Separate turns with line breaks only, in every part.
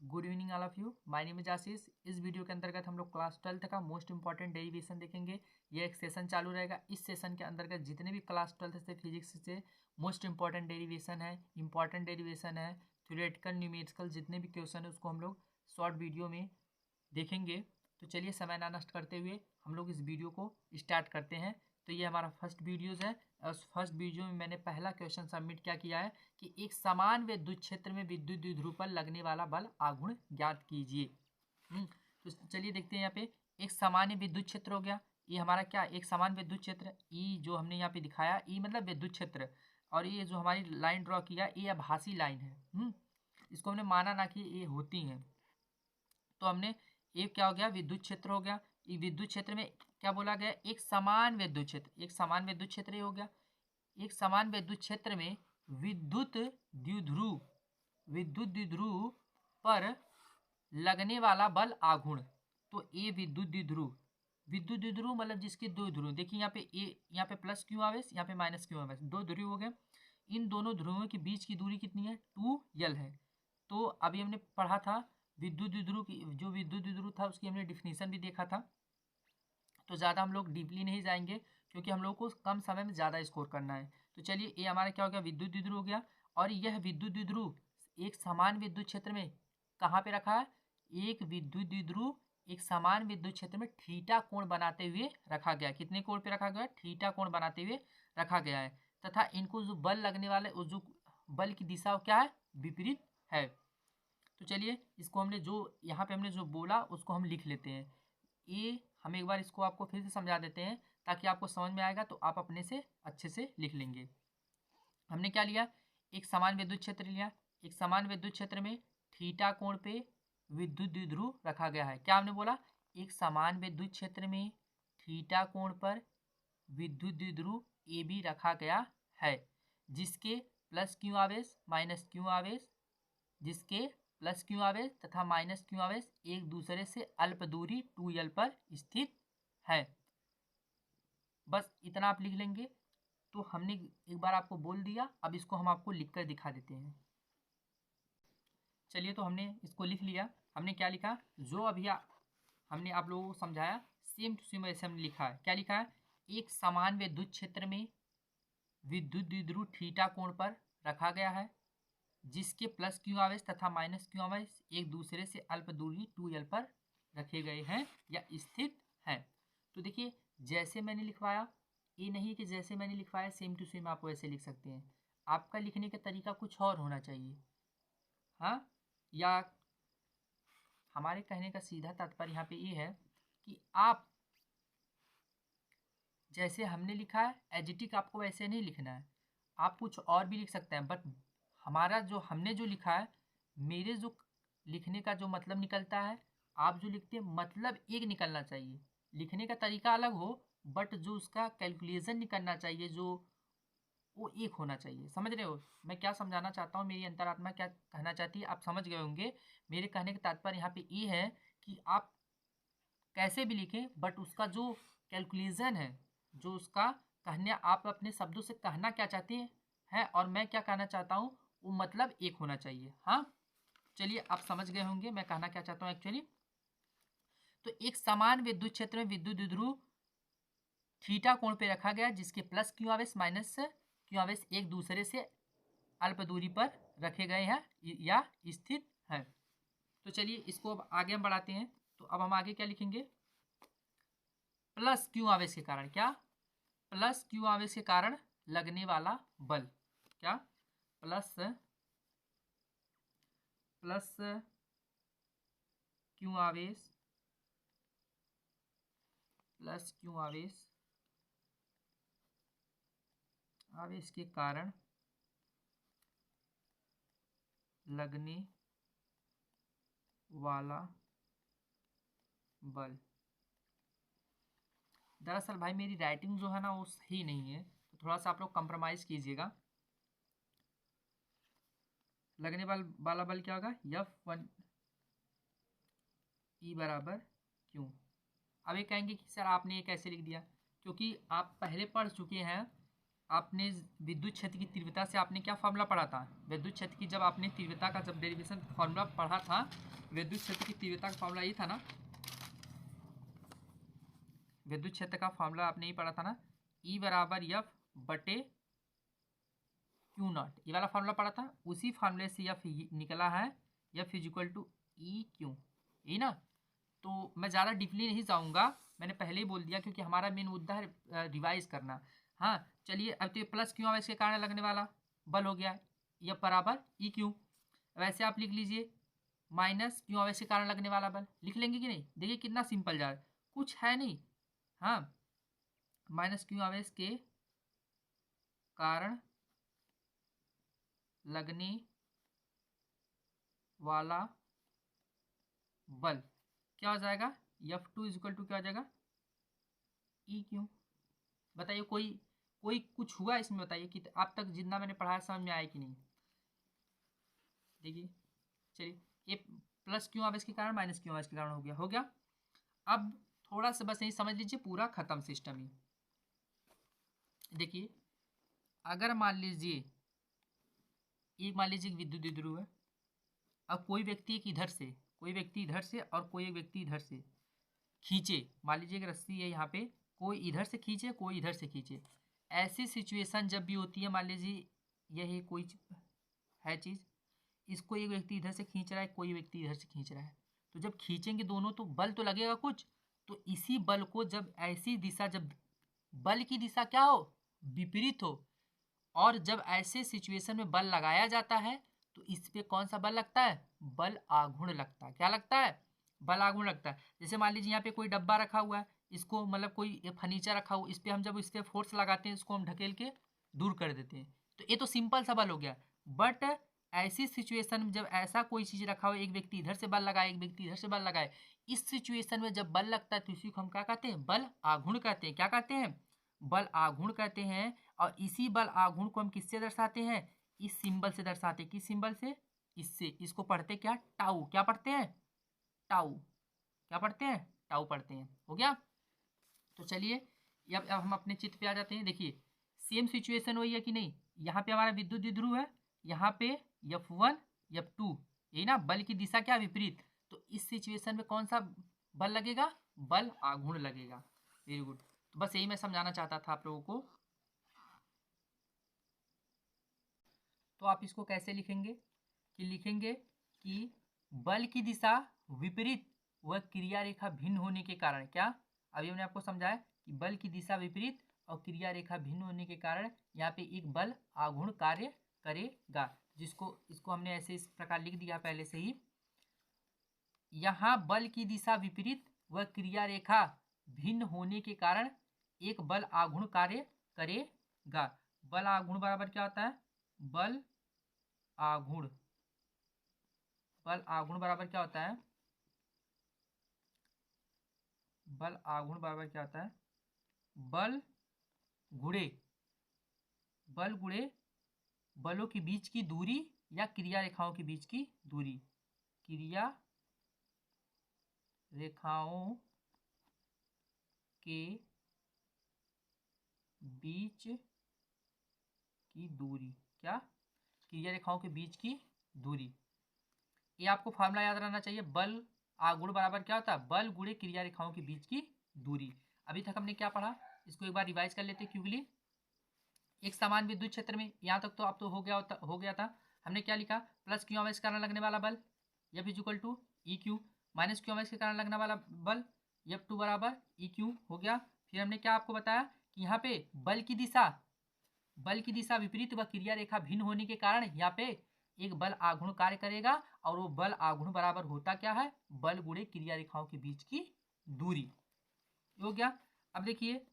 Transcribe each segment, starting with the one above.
Good evening all of you. My name is Ashish. इस video के अंतर्गत हम लोग क्लास 12th का मोस्ट इंपॉर्टेंट डेरिवेशन देखेंगे। ये एक सेशन चालू रहेगा। इस सेशन के अंतर्गत जितने भी क्लास 12th से फिजिक्स से मोस्ट इंपॉर्टेंट डेरिवेशन है, थ्योरेटिकल, न्यूमेरिकल जितने भी क्वेश्चन है उसको हम लोग शॉर्ट वीडियो में देखेंगे। तो चलिए समय ना नष्ट करते हुए हम लोग इस वीडियो को स्टार्ट करते हैं। तो ये हमारा फर्स्ट वीडियोज़ है। उस फर्स्ट वीडियो में मैंने पहला क्वेश्चन सबमिट क्या किया है कि एक समान विद्युत क्षेत्र में विद्युत द्विध्रुव पर लगने वाला बल आघूर्ण ज्ञात कीजिए। तो चलिए देखते हैं। यहाँ पे एक सामान्य विद्युत क्षेत्र हो गया। ये हमारा क्या, एक समान विद्युत क्षेत्र ई जो हमने यहाँ पे दिखाया, ई मतलब विद्युत क्षेत्र, और ये जो हमारी लाइन ड्रॉ किया ये आभासी लाइन है। इसको हमने माना ना कि ये होती हैं। तो हमने एक क्या हो गया, विद्युत क्षेत्र हो गया। ये विद्युत क्षेत्र में क्या बोला गया, एक समान विद्युत क्षेत्र, एक समान विद्युत क्षेत्र हो गया। एक समान विद्युत क्षेत्र में विद्युत द्विध्रुव पर लगने वाला बल आघूर्ण। तो ए विद्युत द्विध्रुव मतलब जिसके दो ध्रुव, देखिए यहाँ पे ए, यहाँ पे प्लस क्यू आवेश, यहाँ पे माइनस क्यू आवेश, दो ध्रुव हो गए। इन दोनों ध्रुवों के बीच की दूरी कितनी है, 2l है। तो अभी हमने पढ़ा था विद्युत द्विध्रुव की, जो विद्युत द्विध्रुव था उसकी हमने डिफिनीशन भी देखा था। तो ज़्यादा हम लोग डीपली नहीं जाएंगे क्योंकि हम लोग को कम समय में ज़्यादा स्कोर करना है। तो चलिए ये हमारा क्या हो गया, विद्युत द्विध्रुव हो गया। और यह विद्युत द्विध्रुव एक समान विद्युत क्षेत्र में कहाँ पे रखा है, एक विद्युत द्विध्रुव एक समान विद्युत क्षेत्र में थीटा कोण बनाते हुए रखा गया। कितने कोण पे रखा गया, थीटा कोण बनाते हुए रखा गया है। तथा इनको जो बल लगने वाले, उस जो बल की दिशा क्या है, विपरीत है। तो चलिए इसको हमने जो यहाँ पे हमने जो बोला उसको हम लिख लेते हैं। ये हम एक बार इसको आपको फिर से समझा देते हैं ताकि आपको समझ में आएगा, तो आप अपने से अच्छे से लिख लेंगे। हमने क्या लिया, एक समान विद्युत क्षेत्र लिया। एक समान विद्युत क्षेत्र में थीटा कोण पे विद्युत द्विध्रुव रखा गया है। क्या हमने बोला, एक समान विद्युत क्षेत्र में थीटा कोण पर विद्युत द्विध्रुव ए बी रखा गया है, जिसके प्लस क्यू आवेश माइनस क्यू आवेश, जिसके प्लस क्यू आवेश तथा माइनस क्यू आवेश एक दूसरे से अल्प दूरी 2l पर स्थित है। बस इतना आप लिख लेंगे। तो हमने एक बार आपको बोल दिया, अब इसको हम आपको लिखकर दिखा देते हैं। चलिए तो हमने इसको लिख लिया। हमने क्या लिखा, जो अभी हमने आप लोगों को समझाया सेम टू सेम ऐसे हमने लिखा है। क्या लिखा है, एक समान विद्युत क्षेत्र में विद्युत द्विध्रुव थीटा कोण पर रखा गया है, जिसके प्लस क्यू आवेश तथा माइनस क्यू आवेश एक दूसरे से अल्प दूरी 2l पर रखे गए हैं या स्थित हैं। तो देखिए जैसे मैंने लिखवाया, ये नहीं कि जैसे मैंने लिखवाया सेम टू सेम आप वैसे लिख सकते हैं। आपका लिखने का तरीका कुछ और होना चाहिए। हाँ, या हमारे कहने का सीधा तात्पर्य यहाँ पे ये है कि आप जैसे हमने लिखा है एजिटिक आपको वैसे नहीं लिखना है, आप कुछ और भी लिख सकते हैं। बट हमारा जो हमने जो लिखा है, मेरे जो लिखने का जो मतलब निकलता है, आप जो लिखते हैं मतलब एक निकलना चाहिए। लिखने का तरीका अलग हो बट जो उसका कैलकुलेशन निकलना चाहिए जो वो एक होना चाहिए। समझ रहे हो मैं क्या समझाना चाहता हूँ, मेरी अंतरात्मा क्या कहना चाहती है, आप समझ गए होंगे। मेरे कहने का तात्पर्य यहाँ पे ये है कि आप कैसे भी लिखें बट उसका जो कैलकुलेशन है, जो उसका कहने, आप अपने शब्दों से कहना क्या चाहते हैं और मैं क्या कहना चाहता हूँ, वो मतलब एक होना चाहिए। हाँ चलिए आप समझ गए होंगे मैं कहना क्या चाहता हूँ एक्चुअली। तो एक समान विद्युत क्षेत्र में विद्युत द्विध्रुव थीटा कोण पे रखा गया, जिसके प्लस क्यू आवेश माइनस क्यू आवेश एक दूसरे से अल्प दूरी पर रखे गए हैं या स्थित हैं। तो चलिए इसको अब आगे हम बढ़ाते हैं। तो अब हम आगे क्या लिखेंगे, प्लस क्यू आवेश के कारण, क्या, प्लस क्यू आवेश के कारण लगने वाला बल, क्या, प्लस क्यू आवेश, प्लस क्यू आवेश आवेश के कारण लगने वाला बल। दरअसल भाई मेरी राइटिंग जो है ना वो सही नहीं है, तो थोड़ा सा आप लोग कंप्रोमाइज़ कीजिएगा। लगने वाला बल क्या होगा, F1 E बराबर क्यू। अब ये कहेंगे कि सर आपने ये कैसे लिख दिया, क्योंकि आप पहले पढ़ चुके हैं आपने विद्युत क्षेत्र की तीव्रता से आपने क्या फॉर्मूला पढ़ा था? विद्युत क्षेत्र की जब आपने तीव्रता का जब डेरिवेशन फॉर्मूला पढ़ा था, विद्युत क्षेत्र की तीव्रता का फॉर्मूला ये था ना, विद्युत क्षेत्र का फॉर्मूला आपने ये पढ़ा था ना, E बराबर एफ बटे क्यू नॉट, ये वाला फॉर्मूला पढ़ा था। उसी फॉर्मूले से एफ निकला है, F is equal to E Q, यही ना। तो मैं ज़्यादा डीपली नहीं जाऊँगा, मैंने पहले ही बोल दिया, क्योंकि हमारा मेन मुद्दा है रिवाइज करना। हाँ चलिए, अब तो ये प्लस क्यू आवेश के कारण लगने वाला बल हो गया, यह बराबर ई क्यू। वैसे आप लिख लीजिए माइनस क्यू आवेश के कारण लगने वाला बल, लिख लेंगे कि नहीं? देखिए कितना सिंपल जा रहा है, कुछ है नहीं। हाँ, माइनस क्यू आवेश के कारण लगने वाला बल क्या हो जाएगा? F two is equal to क्या हो जाएगा? E Q. बताइए कोई कोई कुछ हुआ इसमें? बताइए कि आप तक जितना मैंने पढ़ाया समझ में आया कि नहीं? देखिए चलिए, ये प्लस क्यू आवेश के कारण माइनस क्यू आवेश के कारण हो गया, हो गया। अब थोड़ा सा बस यही समझ लीजिए, पूरा खत्म सिस्टम ही। देखिए अगर मान लीजिए एक, मान लीजिए विद्युत द्विध्रुव है। अब कोई व्यक्ति एक इधर से, कोई व्यक्ति इधर से और कोई एक व्यक्ति इधर से खींचे, मान लीजिए एक रस्सी है यहाँ पे, कोई इधर से खींचे कोई इधर से खींचे। ऐसी सिचुएशन जब भी होती है, मान लीजिए यही कोई है चीज़, इसको एक व्यक्ति इधर से खींच रहा है, कोई व्यक्ति इधर से खींच रहा है, तो जब खींचेंगे दोनों तो बल तो लगेगा कुछ। तो इसी बल को जब ऐसी दिशा, जब बल की दिशा क्या हो? विपरीत हो, और जब ऐसे सिचुएशन में बल लगाया जाता है तो इस पे कौन सा बल लगता है? बल आघूर्ण लगता है। क्या लगता है? बल आघूर्ण लगता है। जैसे मान लीजिए यहाँ पे कोई डब्बा रखा हुआ है, इसको मतलब कोई फर्नीचर रखा हुआ, इस पर हम जब इस पर फोर्स लगाते हैं, इसको हम ढकेल के दूर कर देते हैं, तो ये तो सिंपल सा बल हो गया। बट ऐसी सिचुएशन में जब ऐसा कोई चीज़ रखा हो, एक व्यक्ति इधर से बल लगाए, एक व्यक्ति इधर से बल लगाए, इस सिचुएशन में जब बल लगता है तो इसी को हम क्या कहते हैं? बल आघूर्ण कहते हैं। क्या कहते हैं? बल आघूर्ण कहते हैं। और इसी बल आघूर्ण को हम किससे दर्शाते हैं? इस सिंबल से दर्शाते हैं। किस सिंबल से? इससे। इसको पढ़ते क्या? टाउ। क्या पढ़ते हैं? टाउ। क्या पढ़ते हैं? टाउ पढ़ते हैं। हो गया। तो चलिए अब हम अपने चित्र पे आ जाते हैं। देखिए सेम सिचुएशन वही है कि नहीं? यहाँ पे हमारा विद्युत द्विध्रुव है, यहाँ पे F1 F2, यही ना। बल की दिशा क्या? विपरीत। तो इस सिचुएशन में कौन सा बल लगेगा? बल आघूर्ण लगेगा। Very good. तो बस यही मैं समझाना चाहता था आप लोगों को। तो आप इसको कैसे लिखेंगे? कि लिखेंगे कि बल की दिशा विपरीत व क्रिया रेखा भिन्न होने के कारण, क्या? अभी हमने आपको समझाया कि बल की दिशा विपरीत और क्रिया रेखा भिन्न होने के कारण यहाँ पे एक बल आघूर्ण कार्य करेगा, जिसको इसको हमने ऐसे इस प्रकार लिख दिया पहले से ही। यहाँ बल की दिशा विपरीत व क्रिया रेखा भिन्न होने के कारण एक बल आघूर्ण कार्य करेगा। बल आघूर्ण बराबर क्या होता है? बल आघूर्ण, बल आघूर्ण बराबर क्या होता है? बल आघूर्ण बराबर क्या होता है? बल गुणे, बल गुणे बलों के बीच की दूरी या क्रिया रेखाओं के बीच की दूरी, क्रिया रेखाओं के बीच की दूरी, क्या? क्रिया रेखाओं के बीच की दूरी। ये आपको फार्मूला याद रहना चाहिए। बल आघूर्ण बराबर क्या होता है? बल गुणे क्रिया रेखाओं के बीच की दूरी। अभी तक हमने क्या पढ़ा, इसको एक बार रिवाइज कर लेते क्विकली। एक समान विद्युत क्षेत्र में, यहाँ तक तो अब तो हो गया था। हमने क्या लिखा? प्लस क्यू आवेश के कारण लगने वाला बल F is equal to E Q, minus Q आवेश के कारण लगने वाला बल F2 बराबर ई क्यू, हो गया। फिर हमने क्या आपको बताया कि यहाँ पे बल की दिशा विपरीत व क्रिया रेखा भिन्न होने के कारण यहाँ पे एक बल आघूर्ण कार्य करेगा, और वो बल आघूर्ण बराबर होता क्या है? बल गुणे क्रिया रेखाओं के बीच की दूरी। हो गया। अब देखिए,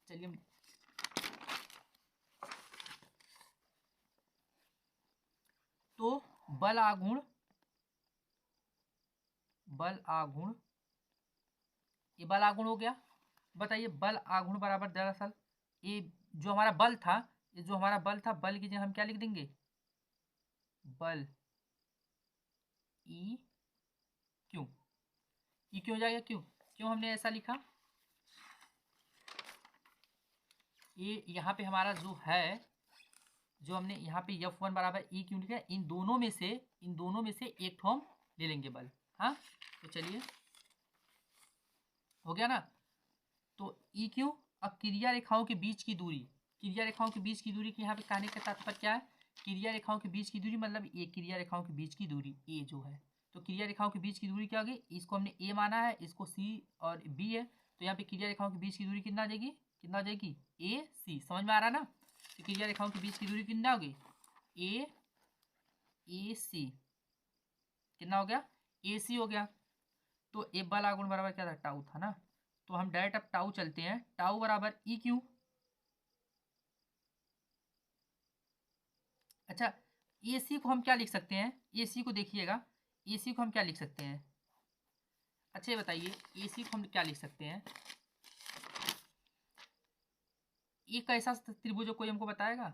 चलिए तो बल आघूर्ण, ये बल आघूर्ण हो गया। बताइए बल आघूर्ण बराबर, दरअसल ये जो हमारा बल था, ये जो हमारा बल था, बल की जगह हम क्या लिख देंगे? बल ई क्यों, ई क्यों हो जाएगा? क्यों? क्यों हमने ऐसा लिखा? ये यहाँ पे हमारा जो है, जो हमने यहाँ पे F1 बराबर ई क्यों लिखा है, इन दोनों में से एक ठो हम ले लेंगे बल। हाँ, तो चलिए हो गया ना। तो ई क्यू, अब क्रिया रेखाओं के बीच की दूरी, क्रिया रेखाओं के बीच की दूरी की यहाँ पे कहने का तात्पर्य क्या है, क्रिया रेखाओं के बीच की दूरी मतलब ये क्रिया रेखाओं के बीच की दूरी ए जो है, तो क्रिया रेखाओं के बीच की दूरी क्या होगी, इसको हमने ए माना है, इसको सी और बी है, तो यहाँ पे क्रिया रेखाओं के बीच की दूरी कितना आ जाएगी ए सी। समझ में आ रहा है ना। तो क्रिया रेखाओं के बीच की दूरी कितना होगी ए सी, कितना हो गया ए सी हो गया। तो ए बल आगुण बराबर क्या था, टाउ था ना। तो हम डायरेक्ट अब टाउ चलते हैं, टाउ बराबर ई क्यू। अच्छा, ए सी को हम क्या लिख सकते हैं, ए सी को देखिएगा, ए सी को हम क्या लिख सकते हैं, अच्छा ये बताइए ए सी को हम क्या लिख सकते हैं, ये कैसा त्रिभुज है, कोई हमको बताएगा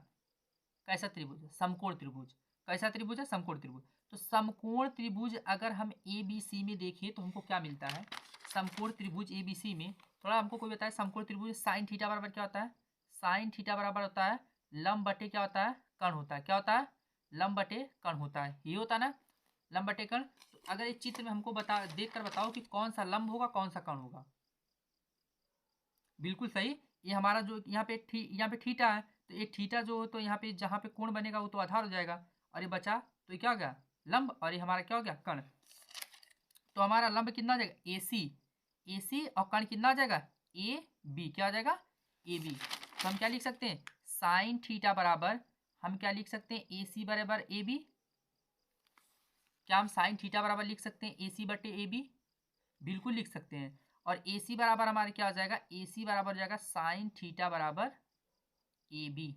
कैसा त्रिभुज है, समकोण त्रिभुज। कैसा त्रिभुज है, समकोण त्रिभुज। तो समकोण त्रिभुज अगर हम ए बी सी में देखें तो हमको क्या मिलता है, समकोण त्रिभुज ए बी सी में, थोड़ा हमको कोई बताए समकोण त्रिभुज साइन थीटा बराबर क्या होता है, साइन थीटा बराबर होता है लंब बटे क्या होता है, कर्ण होता है। क्या होता है, लंब बटे कर्ण होता है, ये होता है ना, लंब बटे कर्ण। तो अगर इस चित्र में हमको देख कर बताओ कि कौन सा लंब होगा कौन सा कर्ण होगा। बिल्कुल सही, ये हमारा जो यहाँ पे थीटा है, तो ये थीटा जो हो तो यहाँ पे जहाँ पे कोण बनेगा वो तो आधार हो जाएगा, और ये बचा तो ये क्या हो गया लंब, और ये हमारा क्या हो गया कर्ण। तो हमारा लंब कितना आ जाएगा ए सी, और कर्ण कितना आ जाएगा ए बी, क्या आ जाएगा ए बी। तो हम क्या लिख सकते हैं, साइन थीटा बराबर, हम क्या लिख सकते हैं ए सी बराबर ए बी। क्या हम साइन थीटा बराबर लिख सकते हैं ए सी बटे ए बी, बिल्कुल लिख सकते हैं। और ए सी बराबर हमारे क्या हो जाएगा, ए सी बराबर हो जाएगा साइन थीटा बराबर ए बी।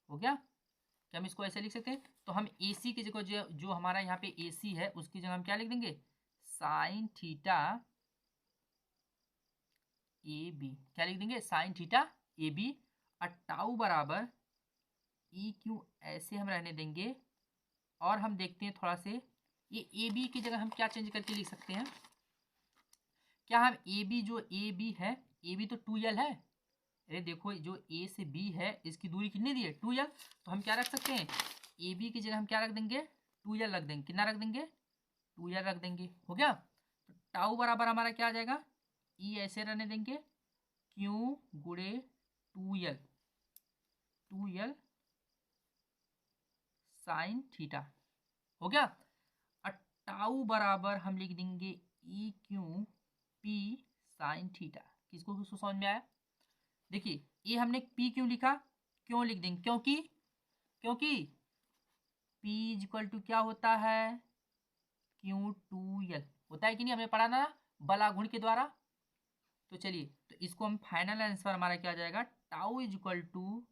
हो गया, क्या हम इसको ऐसे लिख सकते हैं। तो हम ए सी की जगह जो हमारा यहाँ पे ए सी है उसकी जगह हम क्या लिख देंगे, साइन थीटा ए बी, क्या लिख देंगे साइन थीटा ए बी। और टाउ बराबर ई क्यू ऐसे हम रहने देंगे। और हम देखते हैं थोड़ा से, ये ए बी की जगह हम क्या चेंज करके लिख सकते हैं, क्या हम ए बी, जो ए बी है, ए बी तो 2l है, अरे देखो जो ए से बी है इसकी दूरी कितनी दी है 2l, तो हम क्या रख सकते हैं ए बी की जगह हम क्या रख देंगे 2l रख देंगे। कितना रख देंगे 2l रख देंगे। हो गया, तो टाउ बराबर हमारा क्या आ जाएगा, ई ऐसे रहने देंगे, क्यू गुड़े 2l साइन थीटा। हो गया, और टाउ बराबर हम लिख देंगे E Q P sine theta. किसको समझ में आया, देखिए ये हमने पी क्यों लिखा, क्यों लिख देंगे, क्योंकि P इक्वल टू क्या होता है Q2L होता है कि नहीं, हमने पढ़ा ना बलागुण के द्वारा। तो चलिए, तो इसको हम फाइनल आंसर हमारा क्या आ जाएगा, tau is equal to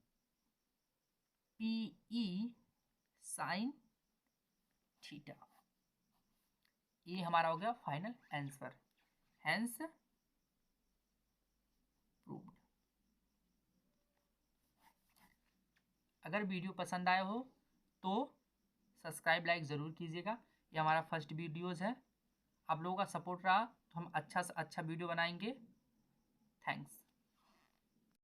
PE sine theta. ये हमारा हो गया फाइनल आंसर, हेंस प्रूव्ड। अगर वीडियो पसंद आया हो तो सब्सक्राइब लाइक ज़रूर कीजिएगा। ये हमारा फर्स्ट वीडियोज़ है, आप लोगों का सपोर्ट रहा तो हम अच्छा से अच्छा वीडियो बनाएंगे। थैंक्स।